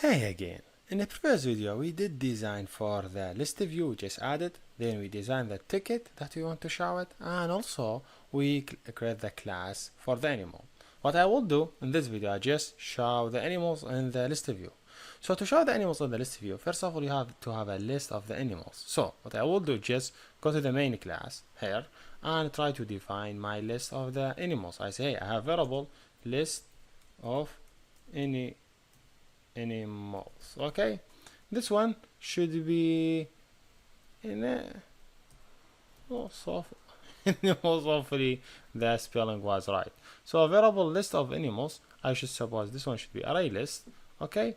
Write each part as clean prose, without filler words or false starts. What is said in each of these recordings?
Hey again. In the previous video we did design for the list view, we just added, then we designed the ticket that we want to show it, and also we create the class for the animal. What I will do in this video, I just show the animals in the list view. So to show the animals in the list view, first of all you have to have a list of the animals. So what I will do, just go to the main class here and try to define my list of the animals. I say, hey, I have variable list of animals. Okay, this one should be in a animals. Hopefully the spelling was right. So a variable list of animals, I should suppose this one should be array list. Okay,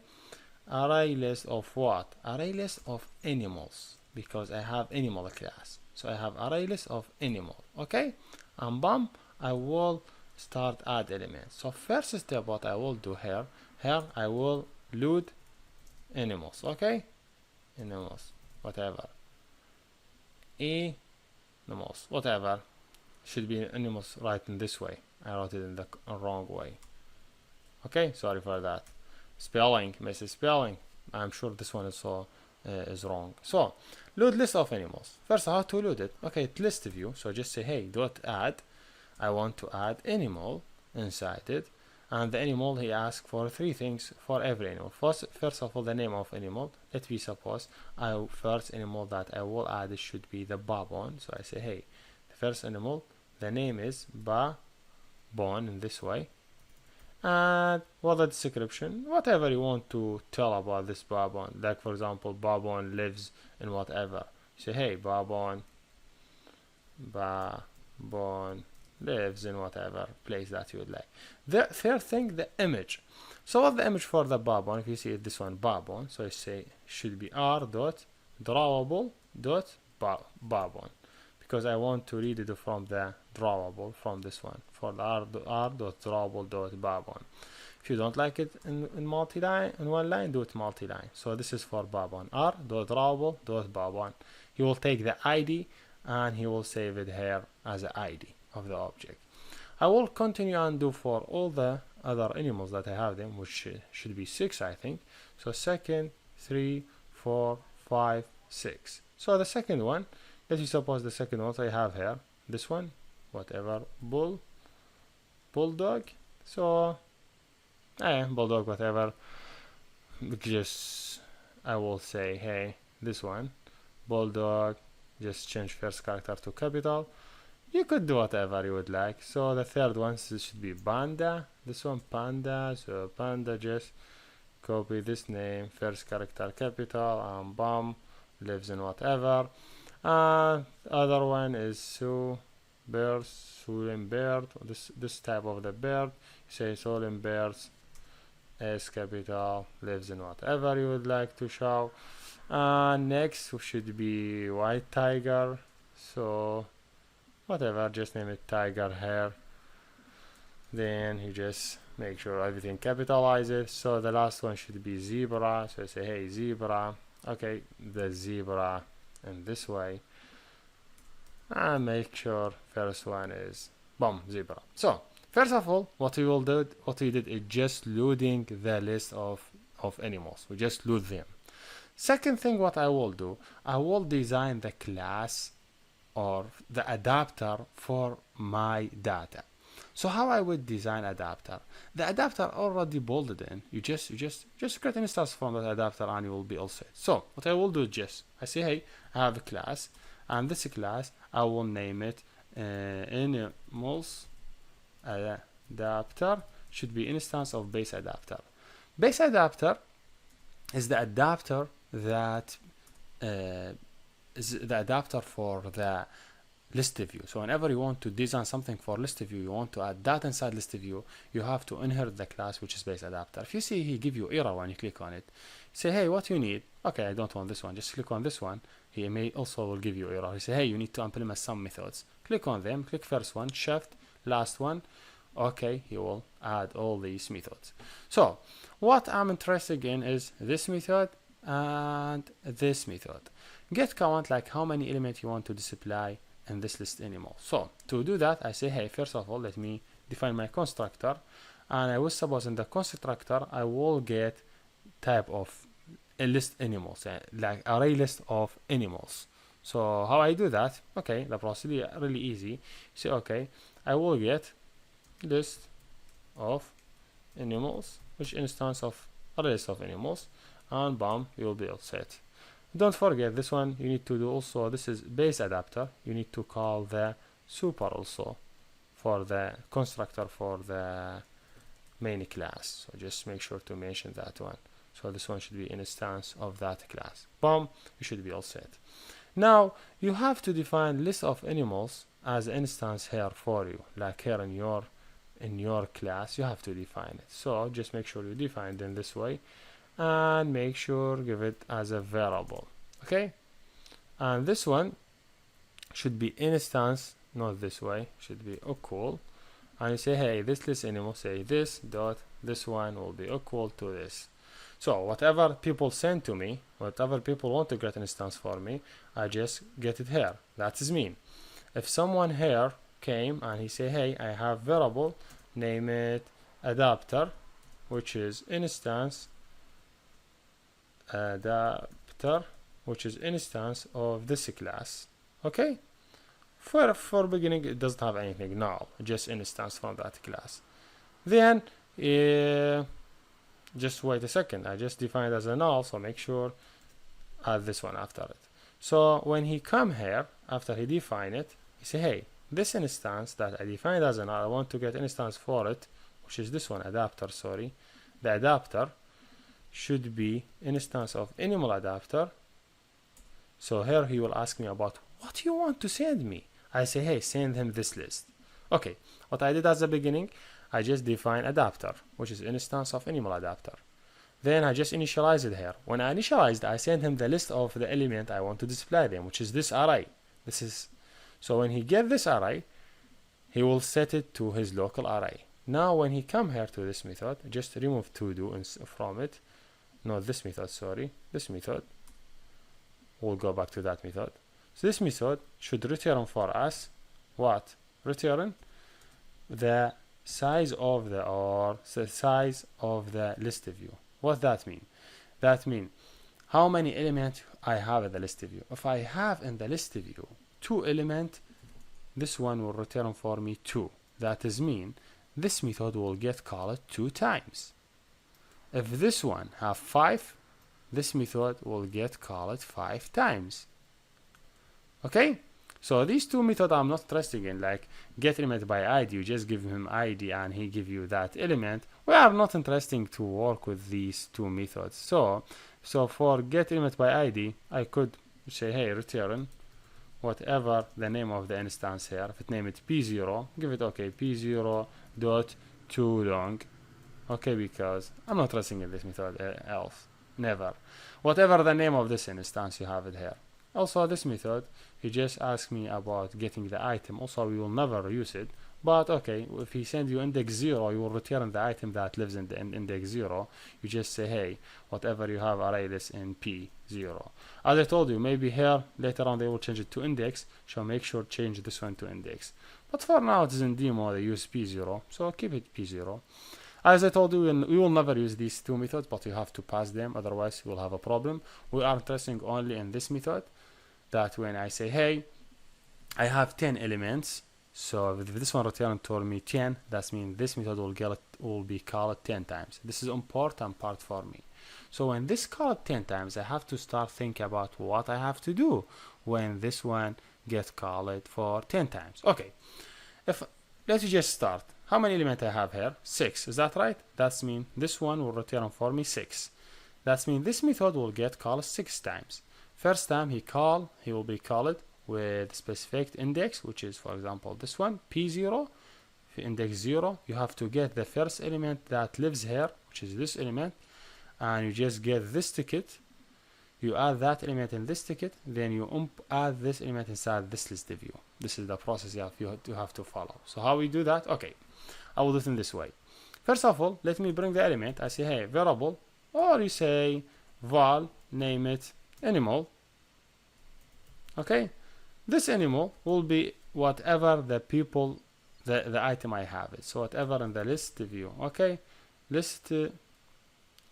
array list of what? Array list of animals, because I have animal class, so I have array list of animal. Okay, and bam, I will start add elements. So first step, what I will do here I will load animals. Okay, animals, whatever, animals, whatever, should be animals right in this way. I wrote it in the wrong way. Okay, sorry for that. Spelling, misspelling. I'm sure this one is wrong. So load list of animals. First, how to load it? Okay, it's list view. So just say, hey, dot add. I want to add animal inside it, and the animal, he asks for three things for every animal. First of all, the name of animal. Let me suppose first animal that I will add, it should be the baboon. So I say, hey, the first animal, the name is baboon in this way, and what the description, whatever you want to tell about this baboon. Like for example, baboon lives in whatever. Say, hey, baboon lives in whatever place that you would like. The third thing, the image. So what the image for the baboon? If you see this one, baboon, so you say should be r dot drawable dot baboon, because I want to read it from the drawable, from this one, for the r dot drawable dot baboon. If you don't like it in multi-line, in one line, do it multi-line. So this is for baboon, r dot drawable dot baboon. He will take the id and he will save it here as an id of the object. I will continue and do for all the other animals that I have them, which should be 6, I think. So second, 3, 4, 5, 6. So the second one, let me suppose the second one I have here, this one, whatever, bulldog. So bulldog, whatever, just I will say, hey, this one, bulldog, just change first character to capital. You could do whatever you would like. So the third one should be panda. This one, panda. So panda, just copy this name, first character capital, and bam, lives in whatever. Other one is Surin bird. This type of the bird. Say Surin birds, S capital, lives in whatever you would like to show. Next should be white tiger. So whatever, just name it tiger here. Then you just make sure everything capitalizes. So the last one should be zebra. So I say, hey, zebra. Okay, the zebra in this way. And make sure first one is boom, zebra. So first of all, what we did is just loading the list of animals. We just load them. Second thing, what I will do, I will design the class or the adapter for my data. So how I would design adapter? The adapter already bolted in. You just create an instance from that adapter and you will be all set. So what I will do is I say, hey, I have a class, and this class I will name it animals adapter. Should be instance of base adapter. Base adapter is the adapter that is the adapter for the list view. So whenever you want to design something for list view, you want to add data inside list view, you have to inherit the class which is base adapter. If you see he give you error when you click on it, say, hey, what you need? Okay, I don't want this one, just click on this one. He may also will give you error. He say, hey, you need to implement some methods. Click on them, click first one, shift, last one. Okay, he will add all these methods. So what I'm interested in is this method and this method. Get count, like how many elements you want to display in this list animal. So to do that, I say, hey, first of all, let me define my constructor, and I will suppose in the constructor I will get type of a list animals, like array list of animals. So how I do that? Okay, the procedure really easy. Say okay, I will get list of animals, which instance of array list of animals, and bam, you will be all set. Don't forget this one. You need to do also, this is base adapter. You need to call the super also for the constructor for the main class. So just make sure to mention that one. So this one should be instance of that class. Boom, you should be all set. Now you have to define list of animals as instance here for you, like here in your class. You have to define it. So just make sure you define it in this way, and make sure give it as a variable. Okay, and this one should be instance, not this way, should be equal. And you say, hey, this list animal, say this dot this one will be equal to this. So whatever people send to me, whatever people want to get an instance for me, I just get it here. That is mean. If someone here came and he say, hey, I have variable, name it adapter, which is instance adapter, which is instance of this class. Okay. For beginning, it doesn't have anything null, just instance from that class. Then just wait a second, I just defined as a null, so make sure add this one after it. So when he come here, after he define it, he say, hey, this instance that I defined as a null, I want to get instance for it, which is this one, adapter, sorry. The adapter should be instance of animal adapter. So here he will ask me about what you want to send me. I say, hey, send him this list. Okay, what I did at the beginning, I just define adapter, which is instance of animal adapter. Then I just initialize it here. When I initialized, I send him the list of the element I want to display them, which is this array. This is, so when he get this array, he will set it to his local array. Now when he come here to this method, just remove to do from it. No, this method, sorry. This method. We'll go back to that method. So this method should return for us what? Return the size of the list view. What that mean? That mean how many elements I have in the list view. If I have in the list view 2 elements, this one will return for me 2. That is mean this method will get called 2 times. If this one have 5, this method will get called 5 times. Okay, so these 2 methods I'm not interested in, like get element by ID. You just give him ID and he give you that element. We are not interested to work with these 2 methods. So for get element by ID, I could say, hey, return whatever the name of the instance here. If it name it P0, give it okay, P0 dot too long. Okay, because I'm not interested in this method else. Never. Whatever the name of this instance, you have it here. Also this method, he just asked me about getting the item. Also we will never use it, but okay, if he send you index 0, you will return the item that lives in the index 0. You just say, hey, whatever you have array list in P0. As I told you, maybe here later on they will change it to index, so make sure change this one to index. But for now it is in demo, they use P0, so keep it P0. As I told you, we will never use these 2 methods, but you have to pass them, otherwise you will have a problem. We are interested only in this method, that when I say, hey, I have 10 elements, so if this one return to me 10, that means this method will be called 10 times. This is important part for me. So when this called 10 times, I have to start thinking about what I have to do when this one gets called for 10 times. Okay, let's just start. How many elements I have here? 6, is that right? That means this one will return for me 6. That means this method will get called 6 times. First time he will be called with specific index, which is, for example, this one, P0, index 0. You have to get the first element that lives here, which is this element, and you just get this ticket. You add that element in this ticket, then you add this element inside this list view. This is the process you have to follow. So how we do that? Okay, I will do it in this way. First of all, let me bring the element. I say, hey, variable, or you say val, name it animal. Okay, this animal will be whatever the item I have it. So whatever in the list view. Okay, list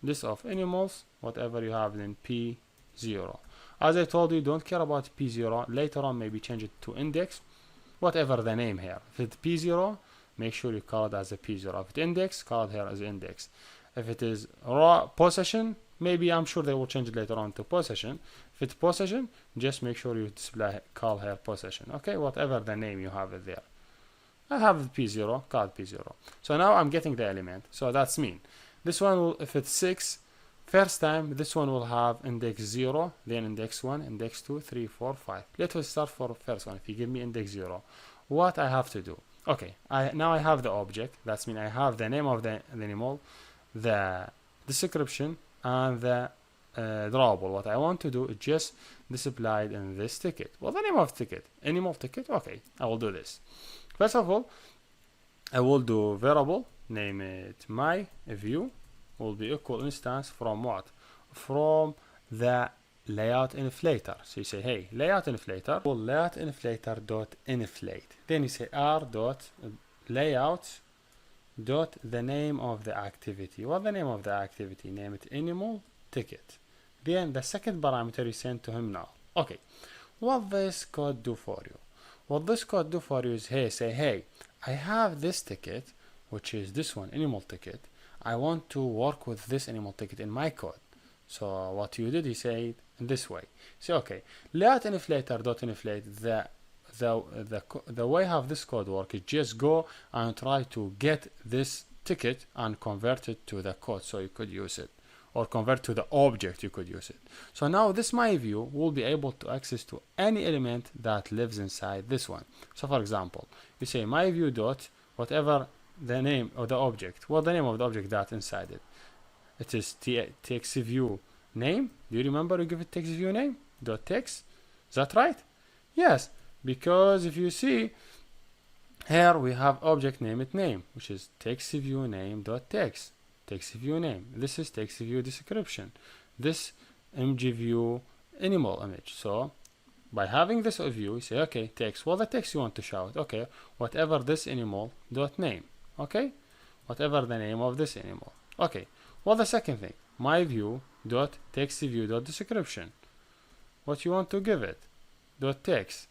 list of animals, whatever you have in P0. As I told you, don't care about P0. Later on, maybe change it to index, whatever the name here. If it's P0, make sure you call it as a P0. If it's index, call it here as index. If it is raw possession, maybe I'm sure they will change it later on to possession. If it's possession, just make sure you display call here possession. Okay, whatever the name you have it there. I have P0, call it P0. So now I'm getting the element. So that's mean. This one will, if it's 6, first time this one will have index 0, then index 1, index 2, 3, 4, 5. Let us start for first one. If you give me index 0, what I have to do? Okay, now I have the object. That's mean I have the name of the animal, the description, and the drawable. What I want to do is just display it in this ticket. Well, the name of ticket, animal ticket. Okay, I will do this. First of all, I will do variable, name it my view, will be equal instance from what? From the layout inflator. So you say, hey, layout inflator, well, layout inflator dot inflate. Then you say r dot layout dot the name of the activity. What the name of the activity? Name it animal ticket. Then the second parameter you send to him now. Okay, what this code do for you? What this code do for you is, hey, say, hey, I have this ticket, which is this one, animal ticket. I want to work with this animal ticket in my code. So what you did, you say in this way. Say, okay, layout inflator dot inflate. The way how this code work is just go and try to get this ticket and convert it to the code so you could use it, or convert to the object you could use it. So now this my view will be able to access to any element that lives inside this one. So for example, you say my view dot whatever the name of the object. Well, the name of the object that inside it. It is text view name. Do you remember you give it text view name dot text? Is that right? Yes, because if you see here we have object name it name, which is text view name dot text. Text view name. This is text view description. This mg view animal image. So by having this view, you say, okay, text. What the text you want to shout? Okay, whatever this animal dot name. Okay, whatever the name of this animal. Okay, well, the second thing, my view dot text view dot description. What you want to give it? Dot text.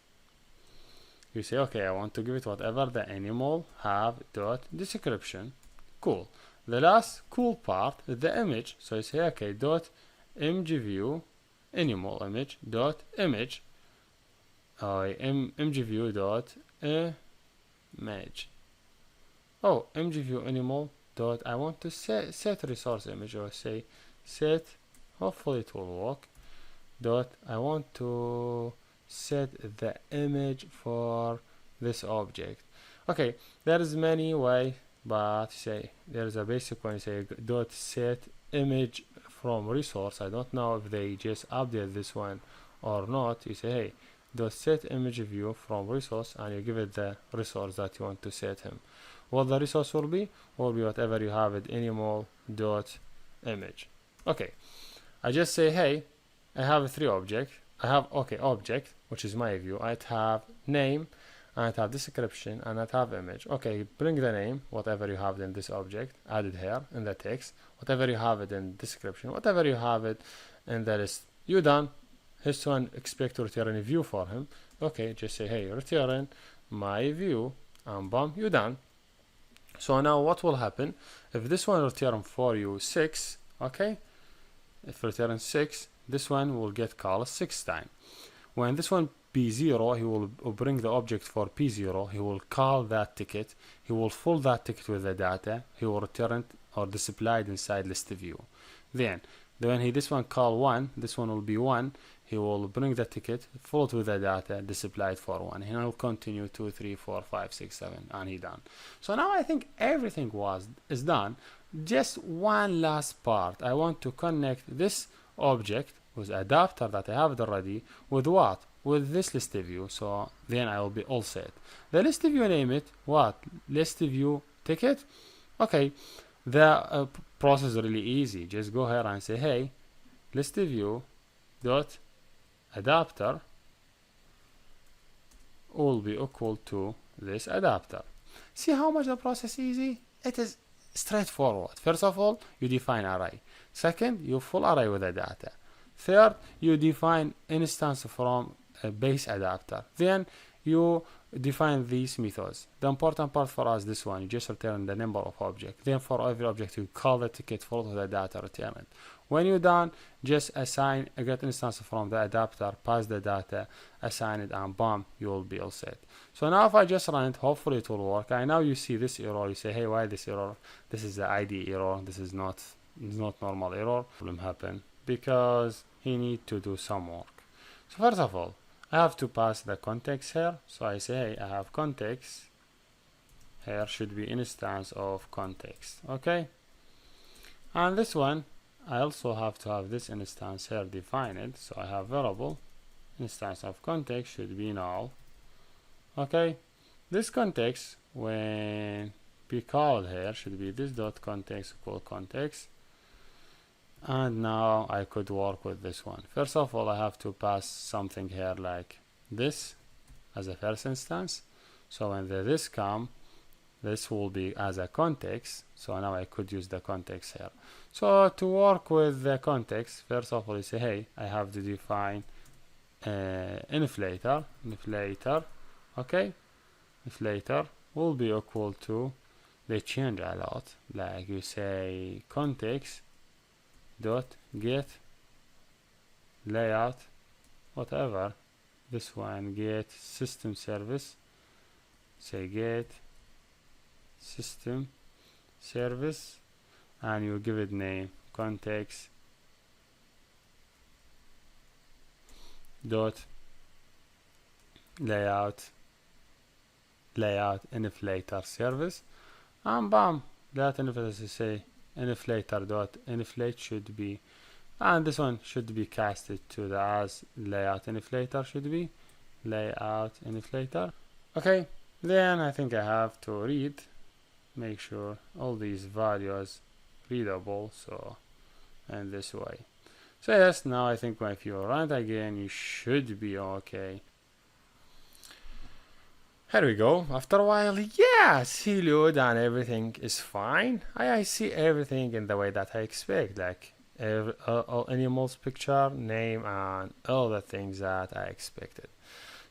You say, okay, I want to give it whatever the animal have dot description. Cool. The last cool part is the image. So you say, okay, dot img view animal image dot image. Img view dot image. Oh, img view animal dot I want to set resource image, or say set, hopefully it will work, dot I want to set the image for this object. Okay, there is many way, but say there is a basic one. You say dot set image from resource. I don't know if they just update this one or not. You say, hey, dot set image view from resource, and you give it the resource that you want to set him. What the resource will be whatever you have it, animal dot image. Okay, I just say, hey, I have 3 objects. I have, okay, object, which is my view. I have name, and I have description, and I have image. Okay, bring the name, whatever you have in this object, add it here in the text, whatever you have it in description, whatever you have it in the list. You done. His one expect to return a view for him. Okay, just say, hey, return my view, and boom, you done. So now what will happen if this one return for you 6? Okay, if return 6, this one will get called 6 times. When this one P0, he will bring the object for P0, he will call that ticket, he will fill that ticket with the data, he will return it or display it inside list view. Then when this one call 1, this one will be 1, he will bring the ticket, fill it with the data, display it for 1. He will continue 2, 3, 4, 5, 6, 7, and he done. So now I think everything is done. Just one last part. I want to connect this object with adapter that I have already with what? With this list view. So then I will be all set. The list view, name it what? List view ticket. Okay, the process is really easy. Just go here and say, hey, list view dot adapter will be equal to this adapter. See how much the process is easy? It is straightforward. First of all, you define array. Second, you full array with the data. Third, you define instance from a base adapter. Then you define these methods. The important part for us, this one, you just return the number of objects. Then for every object, you call the ticket, follow the data, return it. When you're done, just assign a get instance from the adapter, pass the data, assign it, and boom, you will be all set. So now if I just run it, hopefully it will work. And now you see this error. You say, hey, why this error? This is the ID error. This is not normal error. Problem happen because he need to do some work. So first of all, I have to pass the context here. So I say, hey, I have context. Here should be instance of context. Okay. And this one, I also have to have this instance here defined. So I have variable instance of context should be null. Okay. This context, when be called here, should be this dot context equal context. And now I could work with this one. First of all, I have to pass something here like this as a first instance. So when the this come, this will be as a context. So now I could use the context here. So to work with the context, first of all, you say, hey, I have to define inflator. Okay, inflator will be equal to, they change a lot. Like you say context dot get layout, whatever. This one get system service. Say get system service, and you give it name context dot layout inflator service, and bam, that inflator say inflator dot inflate should be, and this one should be casted to the as layout inflator should be layout inflator. Okay, then I think I have to read, make sure all these values readable, so in this way. So yes, now I think if you run it again, you should be okay. Here we go. After a while, yes, he load and everything is fine. I see everything in the way that I expect, like all animals picture, name, and all the things that I expected.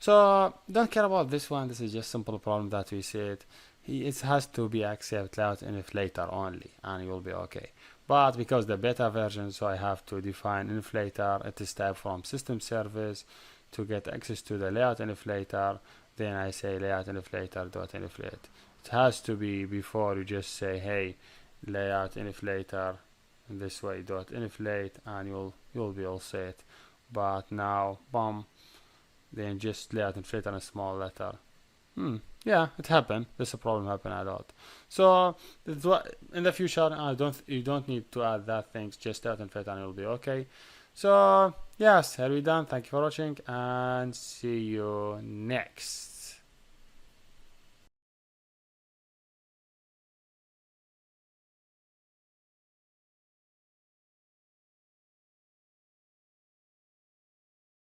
So don't care about this one. This is just simple problem that we said. It has to be accept layout inflator only, and you will be okay. But because the beta version, so I have to define inflator. It is type from system service to get access to the layout inflator. Then I say layout inflator dot inflate. It has to be before you just say, hey, layout inflator in this way dot inflate, and you'll be all set. But now, boom, then just layout inflator in a small letter. Yeah, it happened. This problem happened a lot. So in the future, you don't need to add that things. Just layout inflator and you'll be okay. So yes, here we done. Thank you for watching, and see you next.